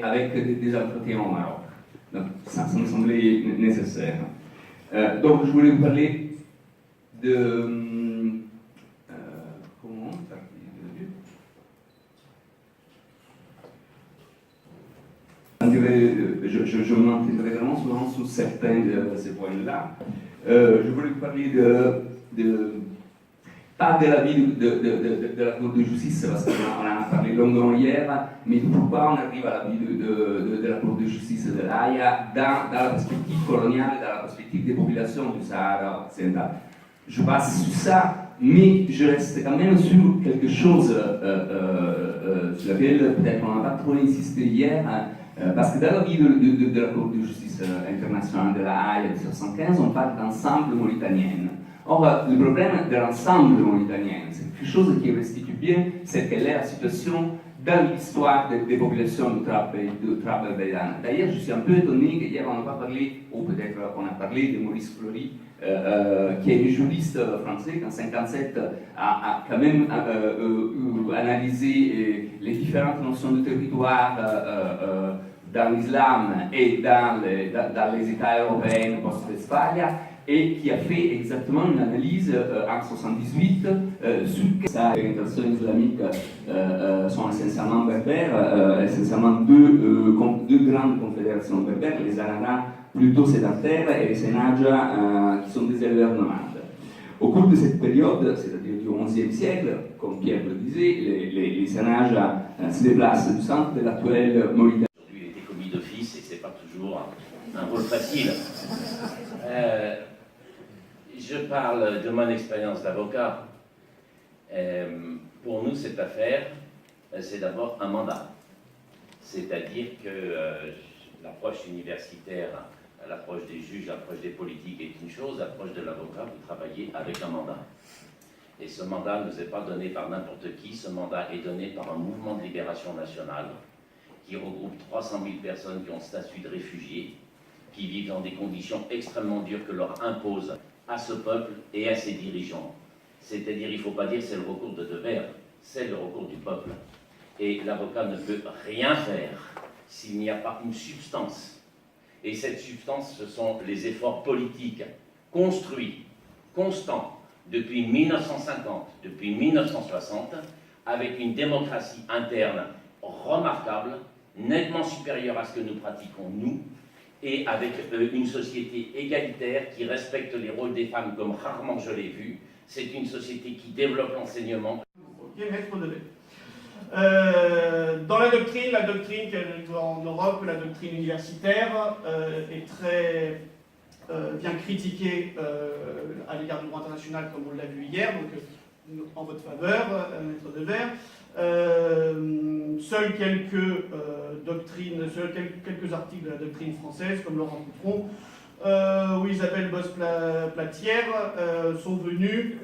avec des entretiens au Maroc. Donc ça me semblait nécessaire. Donc je voulais vous parler de... comment je m'intéresse vraiment souvent sur certains de ces points-là. Je voulais vous parler pas de la vie de la Cour de justice, parce qu'on en a parlé longuement hier, mais pourquoi on arrive à la vie de la Cour de justice de l'Haïa dans la perspective coloniale, dans la perspective des populations du Sahara occidental. Je passe sur ça, mais je reste quand même sur quelque chose sur laquelle peut-être on n'a pas trop insisté hier, parce que dans la vie de la Cour de justice internationale de la Haye de 1975, on parle d'ensemble mauritanien. Or, le problème de l'ensemble mauritanien, c'est quelque chose qui restitue bien ce qu'elle est la situation dans l'histoire des populations du Trap-Beidane. D'ailleurs, je suis un peu étonné qu'hier on n'a pas parlé, ou peut-être on a parlé de Maurice Fleury, qui est un juriste français qui en 1957 a quand même analysé les différentes notions de territoire dans l'islam et dans les États européens post-Westphalia, et qui a fait exactement une analyse en 1978 sur que les orientations islamiques sont essentiellement berbères, essentiellement deux grandes confédérations berbères, les Anara plutôt sédentaires et les Senaja qui sont des éleveurs nomades. Au cours de cette période, c'est-à-dire du XIe siècle, comme Pierre le disait, les Senaja se déplacent du centre de l'actuelle Mauritanie. Aujourd'hui, il était commis d'office et c'est pas toujours un rôle facile. Je parle de mon expérience d'avocat. Pour nous, cette affaire, c'est d'abord un mandat. C'est-à-dire que l'approche universitaire, l'approche des juges, l'approche des politiques est une chose, l'approche de l'avocat, vous travaillez avec un mandat. Et ce mandat ne vous est pas donné par n'importe qui, ce mandat est donné par un mouvement de libération nationale qui regroupe 300 000 personnes qui ont statut de réfugiés, qui vivent dans des conditions extrêmement dures que leur impose à ce peuple et à ses dirigeants. C'est-à-dire, il ne faut pas dire c'est le recours de Devers, c'est le recours du peuple. Et l'avocat ne peut rien faire s'il n'y a pas une substance. Et cette substance, ce sont les efforts politiques construits, constants, depuis 1950, depuis 1960, avec une démocratie interne remarquable, nettement supérieure à ce que nous pratiquons nous, et avec une société égalitaire qui respecte les rôles des femmes comme rarement je l'ai vu. C'est une société qui développe l'enseignement. Ok, maître de lait. Dans la doctrine en Europe, la doctrine universitaire est très bien critiquée à l'égard du droit international, comme on l'a vu hier, donc en votre faveur, maître Devers. Seuls quelques quelques articles de la doctrine française, comme Laurent Coutron ou Isabelle Bosse-Platière, sont venus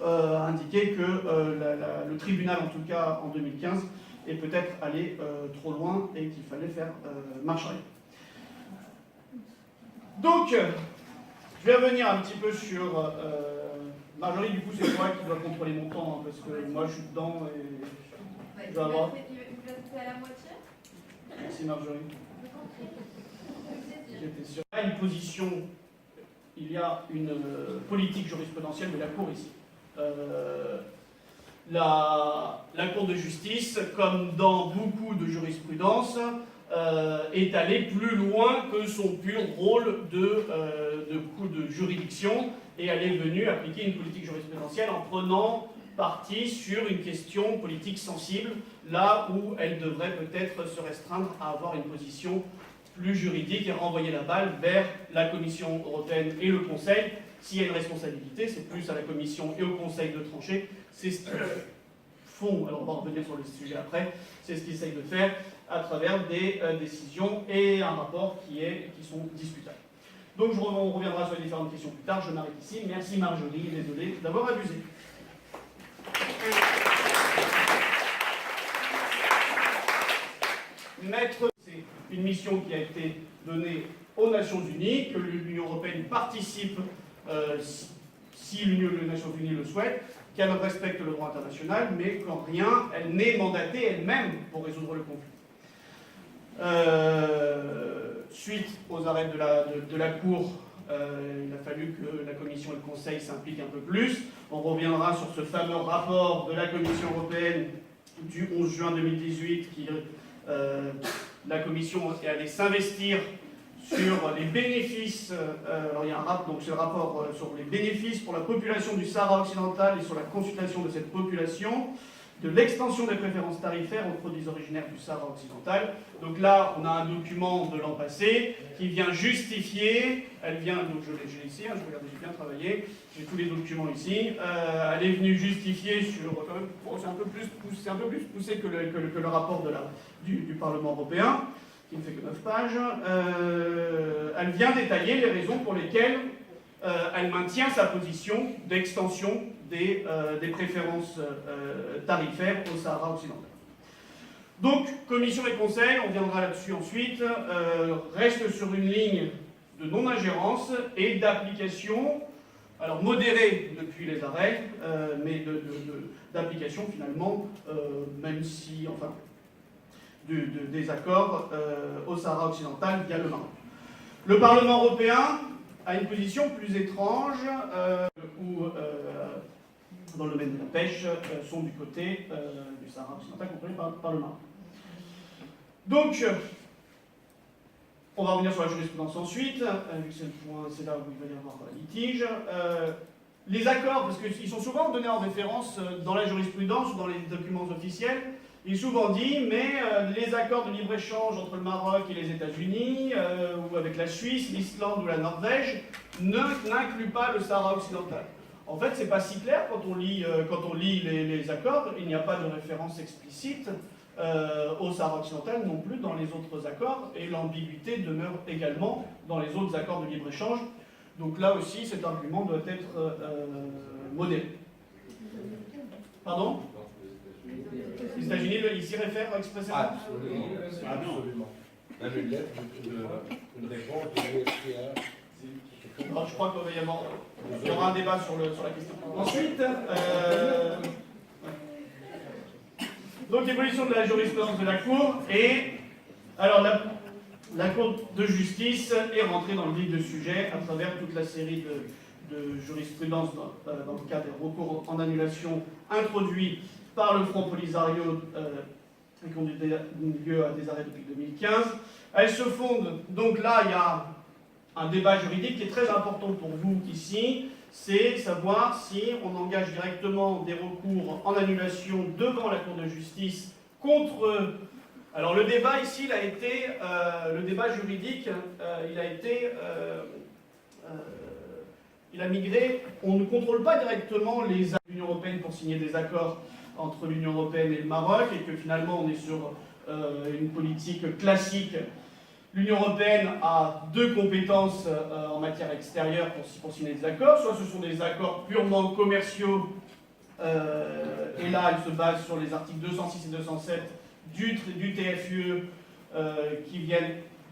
indiquer que le tribunal, en tout cas en 2015, est peut-être allé trop loin et qu'il fallait faire marche arrière. Donc, je vais revenir un petit peu sur... Marjorie, du coup, c'est toi qui dois contrôler mon temps, hein, parce que moi, je suis dedans et... Il va passer à la moitié. Merci Marjorie. J'étais sûr. Il y a une position, il y a une politique jurisprudentielle de la Cour ici. La Cour de justice, comme dans beaucoup de jurisprudence, est allée plus loin que son pur rôle de juridiction, et elle est venue appliquer une politique jurisprudentielle en prenant partie sur une question politique sensible, là où elle devrait peut-être se restreindre à avoir une position plus juridique et renvoyer la balle vers la Commission européenne et le Conseil. S'il y a une responsabilité, c'est plus à la Commission et au Conseil de trancher. C'est ce qu'ils font, alors on va revenir sur le sujet après, c'est ce qu'ils essayent de faire à travers des décisions et un rapport qui sont discutables. Donc on reviendra sur les différentes questions plus tard, je m'arrête ici. Merci Marjorie, désolé d'avoir abusé. Maître, c'est une mission qui a été donnée aux Nations Unies, que l'Union européenne participe si les Nations Unies le souhaitent, qu'elle respecte le droit international, mais qu'en rien, elle n'est mandatée elle-même pour résoudre le conflit. Suite aux arrêts de la Cour, il a fallu que la Commission et le Conseil s'impliquent un peu plus. On reviendra sur ce fameux rapport de la Commission européenne du 11 juin 2018 qui la Commission est allée s'investir sur les bénéfices. Alors il y a donc c'est le rapport sur les bénéfices pour la population du Sahara occidental et sur la consultation de cette population, de l'extension des préférences tarifaires aux produits originaires du Sahara occidental. Donc là, on a un document de l'an passé qui vient justifier, donc je l'ai ici, je regarde, j'ai bien travaillé, j'ai tous les documents ici, elle est venue justifier sur, quand même, bon, c'est un peu plus poussé que le rapport du Parlement européen, qui ne fait que 9 pages. Elle vient détailler les raisons pour lesquelles elle maintient sa position d'extension des préférences tarifaires au Sahara occidental. Donc, Commission et Conseil, on reviendra là-dessus ensuite, restent sur une ligne de non-ingérence et d'application, alors modérée depuis les arrêts, mais d'application finalement, même si, enfin, des accords au Sahara occidental via le Maroc. Le Parlement européen a une position plus étrange, où dans le domaine de la pêche, sont du côté du Sahara occidental contrôlé par le Maroc. Donc, on va revenir sur la jurisprudence ensuite, vu que c'est là où il va y avoir litige. Les accords, parce qu'ils sont souvent donnés en référence dans la jurisprudence ou dans les documents officiels, il est souvent dit, mais les accords de libre-échange entre le Maroc et les États-Unis, ou avec la Suisse, l'Islande ou la Norvège, n'incluent pas le Sahara occidental. En fait, c'est pas si clair quand on lit les accords, il n'y a pas de référence explicite au Sahara occidental non plus dans les autres accords, et l'ambiguïté demeure également dans les autres accords de libre-échange. Donc là aussi, cet argument doit être modéré. Pardon ? Les États-Unis, ils s'y réfèrent expressément ? Absolument. Absolument. Même une lettre, une réponse de l'USTR. Alors, je crois qu'il va y aura un débat sur la question. Ensuite, donc l'évolution de la jurisprudence de la Cour, et alors la Cour de justice est rentrée dans le vif du sujet à travers toute la série de jurisprudence dans le cadre des recours en annulation introduits par le Front Polisario qui conduit lieu à des arrêts depuis 2015. Elles se fondent, donc là il y a un débat juridique qui est très important pour vous ici, c'est savoir si on engage directement des recours en annulation devant la Cour de justice contre... Alors le débat ici, le débat juridique, il a migré. On ne contrôle pas directement l'Union européenne pour signer des accords entre l'Union européenne et le Maroc, et que finalement on est sur une politique classique. L'Union européenne a deux compétences en matière extérieure pour signer des accords. Soit ce sont des accords purement commerciaux, et là elle se base sur les articles 206 et 207 du TFUE qui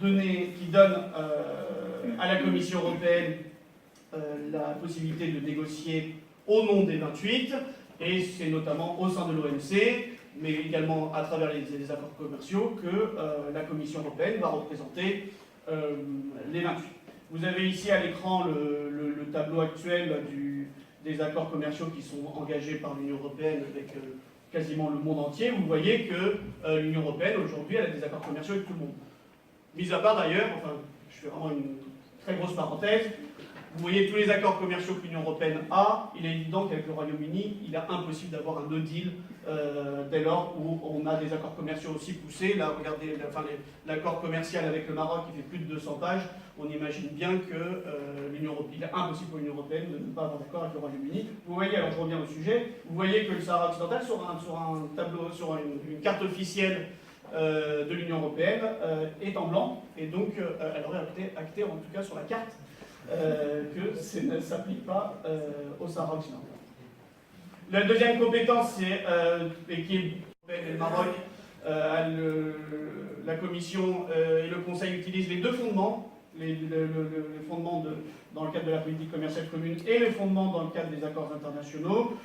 donnent à la Commission européenne la possibilité de négocier au nom des 28, et c'est notamment au sein de l'OMC, mais également à travers les accords commerciaux, que la Commission européenne va représenter les 28. Vous avez ici à l'écran le tableau actuel des accords commerciaux qui sont engagés par l'Union européenne avec quasiment le monde entier. Vous voyez que l'Union européenne, aujourd'hui, elle a des accords commerciaux avec tout le monde. Mis à part d'ailleurs, enfin, je fais vraiment une très grosse parenthèse, vous voyez tous les accords commerciaux que l'Union européenne a, il est évident qu'avec le Royaume-Uni, il est impossible d'avoir un no deal dès lors où on a des accords commerciaux aussi poussés. Là, regardez l'accord commercial avec le Maroc qui fait plus de 200 pages. On imagine bien que il est impossible pour l'Union européenne de ne pas avoir d'accord avec le Royaume-Uni. Vous voyez, alors je reviens au sujet, vous voyez que le Sahara occidental, sur un tableau, sur une carte officielle de l'Union européenne, est en blanc, et donc elle aurait acté en tout cas sur la carte que ça ne s'applique pas au Sahara occidental. La deuxième compétence, et qui est le Maroc, la Commission et le Conseil utilisent les deux fondements, les fondements dans le cadre de la politique commerciale commune et les fondements dans le cadre des accords internationaux.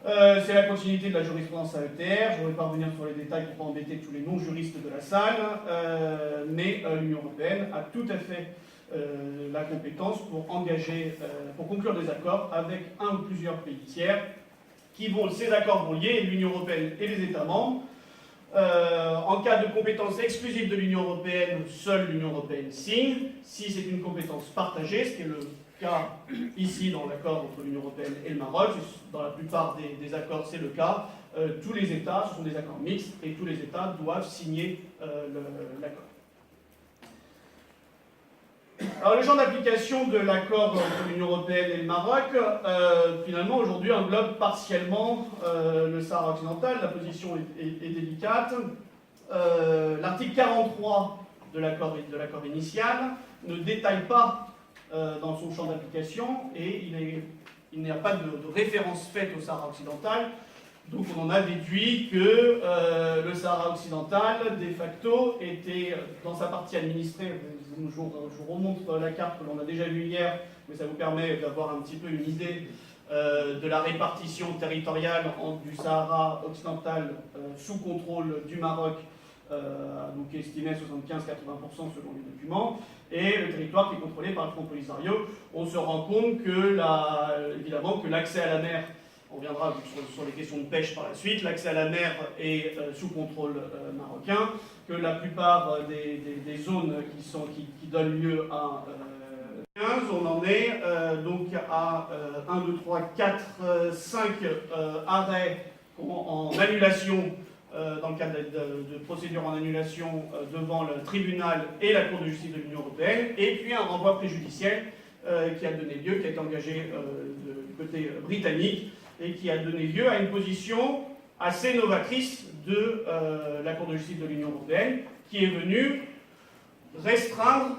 C'est la continuité de la jurisprudence AETR. Je ne vais pas revenir sur les détails pour ne pas embêter tous les non-juristes de la salle, mais l'Union européenne a tout à fait la compétence pour pour conclure des accords avec un ou plusieurs pays tiers ces accords vont lier l'Union européenne et les États membres. En cas de compétence exclusive de l'Union européenne, seule l'Union européenne signe. Si c'est une compétence partagée, ce qui est le cas ici dans l'accord entre l'Union européenne et le Maroc, dans la plupart des accords c'est le cas, tous les États, ce sont des accords mixtes, et tous les États doivent signer l'accord. Alors le champ d'application de l'accord entre l'Union européenne et le Maroc, finalement aujourd'hui englobe partiellement le Sahara occidental. La position est délicate. L'article 43 de l'accord initial ne détaille pas dans son champ d'application et il n'y a pas de référence faite au Sahara occidental. Donc on en a déduit que le Sahara occidental, de facto, était dans sa partie administrée. Je vous remontre la carte que l'on a déjà vue hier, mais ça vous permet d'avoir un petit peu une idée de la répartition territoriale du Sahara occidental sous contrôle du Maroc, donc estimé à 75-80% selon les documents, et le territoire qui est contrôlé par le Front Polisario. On se rend compte que, évidemment, que l'accès à la mer, on reviendra sur les questions de pêche par la suite, l'accès à la mer est sous contrôle marocain, que la plupart des zones qui donnent lieu à 15, on en est donc à 1, 2, 3, 4, 5 arrêts en annulation, dans le cadre de procédures en annulation devant le tribunal et la Cour de justice de l'Union européenne, et puis un renvoi préjudiciel qui a été engagé du côté britannique, et qui a donné lieu à une position assez novatrice de la Cour de justice de l'Union européenne, qui est venue restreindre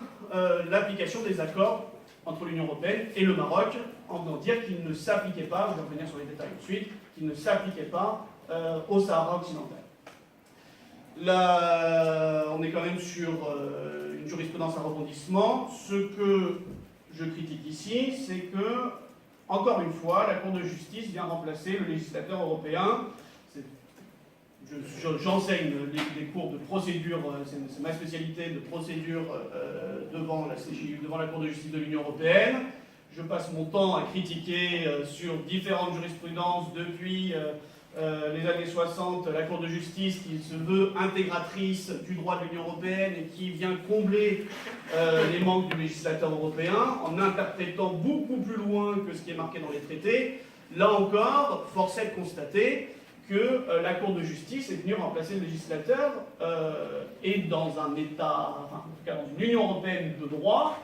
l'application des accords entre l'Union européenne et le Maroc, en venant dire qu'il ne s'appliquait pas, je vais revenir sur les détails ensuite, qu'il ne s'appliquait pas au Sahara occidental. Là, on est quand même sur une jurisprudence à rebondissement. Ce que je critique ici, c'est que, encore une fois, la Cour de justice vient remplacer le législateur européen. J'enseigne les cours de procédure, c'est ma spécialité de procédure devant la Cour de justice de l'Union européenne. Je passe mon temps à critiquer sur différentes jurisprudences depuis les années 60, la Cour de justice qui se veut intégratrice du droit de l'Union européenne et qui vient combler les manques du législateur européen en interprétant beaucoup plus loin que ce qui est marqué dans les traités. Là encore, force est de constater que la Cour de justice est venue remplacer le législateur et dans un État, enfin en tout cas dans une Union européenne de droit.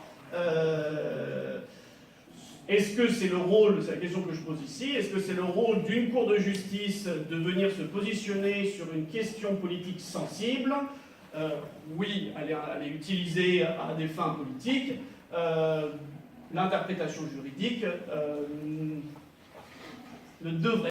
Est-ce que c'est le rôle, c'est la question que je pose ici, est-ce que c'est le rôle d'une Cour de justice de venir se positionner sur une question politique sensible? Oui, elle est utilisée à des fins politiques. L'interprétation juridique ne devrait